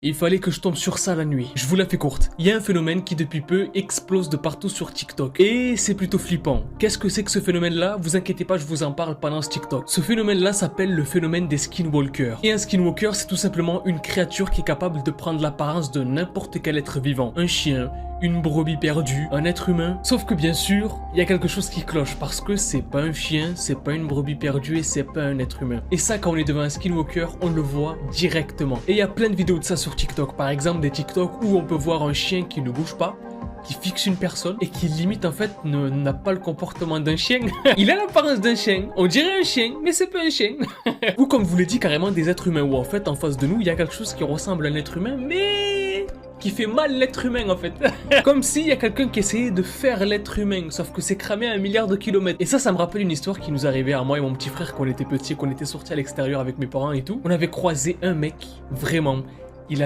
Il fallait que je tombe sur ça la nuit. Je vous la fais courte. Il y a un phénomène qui depuis peu explose de partout sur TikTok. Et c'est plutôt flippant. Qu'est-ce que c'est que ce phénomène-là? Vous inquiétez pas, je vous en parle pendant ce TikTok. Ce phénomène-là s'appelle le phénomène des skinwalkers. Et un skinwalker, c'est tout simplement une créature qui est capable de prendre l'apparence de n'importe quel être vivant. Un chien, une brebis perdue, un être humain. Sauf que bien sûr, il y a quelque chose qui cloche parce que c'est pas un chien, c'est pas une brebis perdue et c'est pas un être humain. Et ça, quand on est devant un skinwalker, on le voit directement. Et il y a plein de vidéos de ça sur TikTok. Par exemple, des TikTok où on peut voir un chien qui ne bouge pas, qui fixe une personne et qui limite en fait n'a pas le comportement d'un chien. Il a l'apparence d'un chien, on dirait un chien, mais c'est pas un chien. Ou comme je vous l'ai dit, carrément des êtres humains où en fait en face de nous, il y a quelque chose qui ressemble à un être humain, mais qui fait mal l'être humain en fait. Comme s'il y a quelqu'un qui essayait de faire l'être humain, sauf que c'est cramé à 1 milliard de kilomètres. Et ça me rappelle une histoire qui nous arrivait à moi et mon petit frère quand on était petits, qu'on était sortis à l'extérieur avec mes parents et tout. On avait croisé un mec, vraiment,